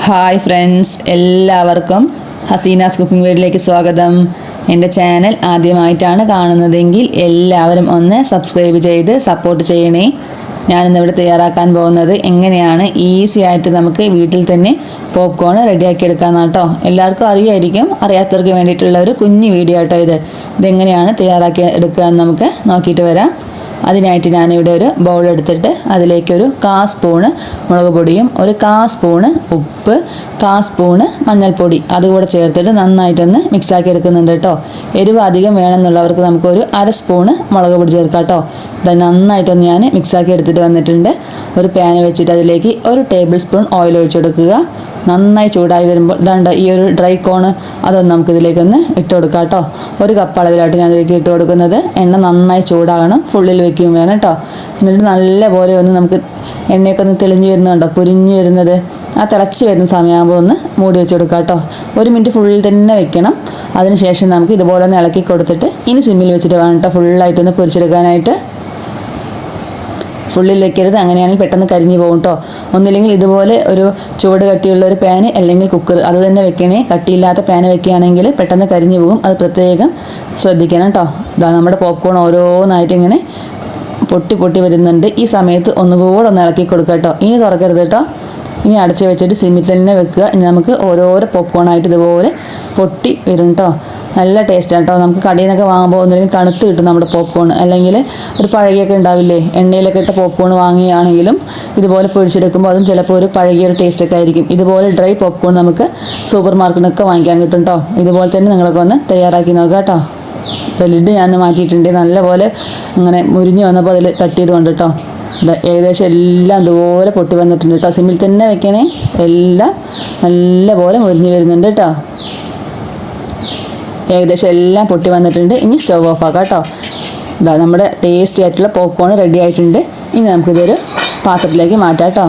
Hi friends, എല്ലാവർക്കും Hasina's cooking വീഡിയോയിലേക്ക് സ്വാഗതം. എൻ്റെ ചാനൽ ആദ്യമായിട്ടാണ് കാണുന്നതെങ്കിൽ എല്ലാവരും ഒന്ന് സബ്സ്ക്രൈബ് ചെയ്ത് സപ്പോർട്ട് ചെയ്യണേ. ഞാനിന്നിവിടെ തയ്യാറാക്കാൻ പോകുന്നത് എങ്ങനെയാണ് ഈസി ആയിട്ട് നമുക്ക് വീട്ടിൽ തന്നെ പോപ്കോൺ റെഡിയാക്കി എടുക്കാമെന്നാണ് കേട്ടോ. എല്ലാവർക്കും അറിയായിരിക്കും, അറിയാത്തവർക്ക് വേണ്ടിയിട്ടുള്ള ഒരു കുഞ്ഞു വീഡിയോ കേട്ടോ ഇതെങ്ങനെയാണ് തയ്യാറാക്കി എടുക്കുക എന്ന് നമുക്ക് നോക്കിയിട്ട് വരാം. അതിനായിട്ട് ഞാനിവിടെ ഒരു ബൗൾ എടുത്തിട്ട് അതിലേക്കൊരു 1/4 സ്പൂണ് മുളക് പൊടിയും 1/4 സ്പൂണ് ഉപ്പ്, 1/4 സ്പൂണ് മഞ്ഞൾപ്പൊടി അതുകൂടെ ചേർത്തിട്ട് നന്നായിട്ടൊന്ന് മിക്സാക്കി എടുക്കുന്നുണ്ട് കേട്ടോ. എരിവ് അധികം വേണമെന്നുള്ളവർക്ക് നമുക്കൊരു 1/2 സ്പൂണ് മുളക് പൊടി ചേർക്കാം കേട്ടോ. ഇത് നന്നായിട്ടൊന്ന് ഞാൻ മിക്സാക്കി എടുത്തിട്ട് വന്നിട്ടുണ്ട്. ഒരു പാൻ വെച്ചിട്ട് അതിലേക്ക് 1 ടേബിൾ സ്പൂൺ ഓയിൽ ഒഴിച്ചെടുക്കുക. നന്നായി ചൂടായി വരുമ്പോൾ ഇതാണ്ട് ഈ ഒരു ഡ്രൈ കോൺ അതൊന്ന് നമുക്കിതിലേക്കൊന്ന് ഇട്ട് കൊടുക്കാം കേട്ടോ. 1 കപ്പ് അളവിലായിട്ട് ഞാൻ ഇതിലേക്ക് ഇട്ട് കൊടുക്കുന്നത്. എണ്ണ നന്നായി ചൂടാകണം, ഫുള്ളിൽ വെക്കുകയും വേണം കേട്ടോ. എന്നിട്ട് നല്ലപോലെ ഒന്ന് നമുക്ക് എണ്ണയൊക്കെ ഒന്ന് തെളിഞ്ഞ് വരുന്നുണ്ടോ, പൊരിഞ്ഞ് വരുന്നത് ആ തിളച്ച് വരുന്ന സമയമാകുമ്പോൾ ഒന്ന് മൂടി വെച്ച് കൊടുക്കാം കേട്ടോ. 1 മിനിറ്റ് ഫുള്ളിൽ തന്നെ വെക്കണം. അതിനുശേഷം നമുക്ക് ഇതുപോലെ ഒന്ന് ഇളക്കി കൊടുത്തിട്ട് ഇനി സിമ്മിൽ വെച്ചിട്ട് വേണം കേട്ടോ ഫുള്ളായിട്ടൊന്ന് പൊരിച്ചെടുക്കാനായിട്ട്. ഫുള്ളിൽ വെക്കരുത്, അങ്ങനെയാണെങ്കിൽ പെട്ടെന്ന് കരിഞ്ഞു പോകും കേട്ടോ. ഒന്നില്ലെങ്കിൽ ഇതുപോലെ ഒരു ചുവട് കട്ടിയുള്ള ഒരു പാന് അല്ലെങ്കിൽ കുക്കർ അത് തന്നെ വെക്കണേ. കട്ടിയില്ലാത്ത പാന് വെക്കുകയാണെങ്കിൽ പെട്ടെന്ന് കരിഞ്ഞു പോകും, അത് പ്രത്യേകം ശ്രദ്ധിക്കണം കേട്ടോ. ഇതാ നമ്മുടെ പോപ്കോൺ ഓരോന്നായിട്ട് ഇങ്ങനെ പൊട്ടി പൊട്ടി വരുന്നുണ്ട്. ഈ സമയത്ത് ഒന്നുകൂടെ ഒന്ന് ഇളക്കി കൊടുക്കുക കേട്ടോ. ഇനി തുറക്കരുത് കേട്ടോ. ഇനി അടച്ച് വെച്ചിട്ട് സിമ്മിൽ തന്നെ വെക്കുക. ഇനി നമുക്ക് ഓരോരോ പോപ്കോണായിട്ട് ഇതുപോലെ പൊട്ടി വരും കേട്ടോ. നല്ല ടേസ്റ്റാണ് കേട്ടോ. നമുക്ക് കടയിൽ നിന്നൊക്കെ വാങ്ങുമ്പോൾ ഒന്നുമില്ലെങ്കിൽ തണുത്ത് കിട്ടും നമ്മുടെ പോപ്കോൺ, അല്ലെങ്കിൽ ഒരു പഴകിയൊക്കെ ഉണ്ടാവില്ലേ, എണ്ണയിലൊക്കെ ഇട്ട പോപ്കോൺ വാങ്ങുകയാണെങ്കിലും ഇതുപോലെ പൊരിച്ചെടുക്കുമ്പോൾ അതും ചിലപ്പോൾ ഒരു പഴകിയൊരു ടേസ്റ്റൊക്കെ ആയിരിക്കും. ഇതുപോലെ ഡ്രൈ പോപ്കോൺ നമുക്ക് സൂപ്പർ മാർക്കറ്റിനൊക്കെ വാങ്ങിക്കാൻ കിട്ടും കേട്ടോ. ഇതുപോലെ തന്നെ നിങ്ങളൊക്കെ ഒന്ന് തയ്യാറാക്കി നോക്കുക കേട്ടോ. ലിഡ് ഞാൻ മാറ്റിയിട്ടുണ്ട്. നല്ലപോലെ ഇങ്ങനെ മുരിഞ്ഞ് വന്നപ്പോൾ അതിൽ തട്ടിയത് കൊണ്ട് കേട്ടോ. ഏകദേശം എല്ലാം ഇതുപോലെ പൊട്ടി വന്നിട്ടുണ്ട് കേട്ടോ. സിമ്മിൽ തന്നെ വെക്കണേ. എല്ലാം നല്ലപോലെ മുരിഞ്ഞ് വരുന്നുണ്ട് കേട്ടോ. ഏകദേശം എല്ലാം പൊട്ടി വന്നിട്ടുണ്ട്. ഇനി സ്റ്റവ് ഓഫ് ആക്കാം കേട്ടോ. ഇതാ നമ്മുടെ ടേസ്റ്റി ആയിട്ടുള്ള പോപ്കോൺ റെഡി ആയിട്ടുണ്ട്. ഇനി നമുക്കിതൊരു പാത്രത്തിലേക്ക് മാറ്റാം കേട്ടോ.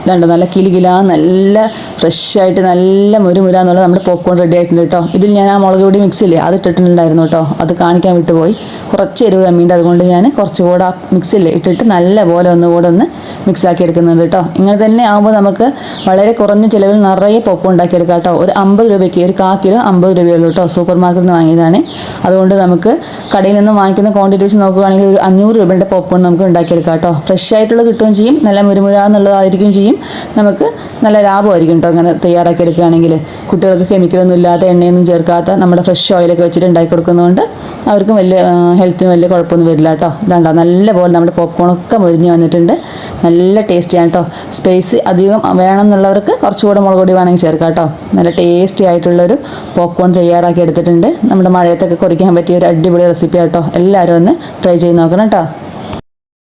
ഇതുണ്ട് നല്ല കിലുകിലാ, നല്ല ഫ്രഷായിട്ട് നല്ല മുരുമുരാന്നുള്ളത് നമ്മുടെ പോപ്കോൺ റെഡി ആയിട്ടുണ്ട് കേട്ടോ. ഇതിൽ ഞാൻ ആ മുളക് പൊടി മിക്സില്ലേ അത് ഇട്ടിട്ടുണ്ടായിരുന്നു കേട്ടോ. അത് കാണിക്കാൻ വിട്ടുപോയി. കുറച്ച് എരിവ് കമ്മിയുണ്ട്, അതുകൊണ്ട് ഞാൻ കുറച്ചുകൂടെ ആ മിക്സില്ലേ ഇട്ടിട്ട് നല്ലപോലെ ഒന്നുകൂടെ ഒന്ന് മിക്സാക്കി എടുക്കുന്നുണ്ട് കേട്ടോ. ഇങ്ങനെ തന്നെ ആകുമ്പോൾ നമുക്ക് വളരെ കുറഞ്ഞ ചിലവിൽ നിറയെ പോപ്കോൺ ഉണ്ടാക്കിയെടുക്കാം കേട്ടോ. ഒരു 50 രൂപയ്ക്ക് ഒരു 1/4 കിലോ 50 രൂപയുള്ളൂ കേട്ടോ. സൂപ്പർ മാർക്കറ്റിൽ നിന്ന് വാങ്ങിയതാണ്. അതുകൊണ്ട് നമുക്ക് കടയിൽ നിന്ന് വാങ്ങിക്കുന്ന ക്വാണ്ടിറ്റി വെച്ച് നോക്കുകയാണെങ്കിൽ ഒരു 500 രൂപയുടെ പോപ്കോൺ നമുക്ക് ഉണ്ടാക്കിയെടുക്കാം കേട്ടോ. ഫ്രഷ് ആയിട്ടുള്ളത് കിട്ടുകയും ചെയ്യും, നല്ല മുരുമുരാന്നുള്ളതായിരിക്കും ചെയ്യും. നമുക്ക് നല്ല ലാഭമായിരിക്കും കേട്ടോ അങ്ങനെ തയ്യാറാക്കി എടുക്കുകയാണെങ്കിൽ. കുട്ടികൾക്ക് കെമിക്കലൊന്നും ഇല്ലാത്ത എണ്ണയൊന്നും ചേർക്കാത്ത നമ്മുടെ ഫ്രഷ് ഓയിലൊക്കെ വെച്ചിട്ട് ഉണ്ടാക്കി കൊടുക്കുന്നതുകൊണ്ട് അവർക്കും വലിയ ഹെൽത്തിന് വലിയ കുഴപ്പമൊന്നും വരില്ല കേട്ടോ. ഇതാണ്ടോ നല്ലപോലെ നമ്മുടെ പോപ്കോണൊക്കെ മുരിഞ്ഞ് വന്നിട്ടുണ്ട്. നല്ല ടേസ്റ്റിയാണ് കേട്ടോ. സ്പൈസി അധികം വേണമെന്നുള്ളവർക്ക് കുറച്ചുകൂടെ മുളക് പൊടി വേണമെങ്കിൽ ചേർക്കാം കേട്ടോ. നല്ല ടേസ്റ്റി ആയിട്ടുള്ളൊരു പോപ്കോൺ തയ്യാറാക്കി എടുത്തിട്ടുണ്ട്. നമ്മുടെ മഴയത്തൊക്കെ കുറിക്കാൻ പറ്റിയ ഒരു അടിപൊളി റെസിപ്പി കേട്ടോ. എല്ലാവരും ഒന്ന് ട്രൈ ചെയ്ത് നോക്കണം കേട്ടോ.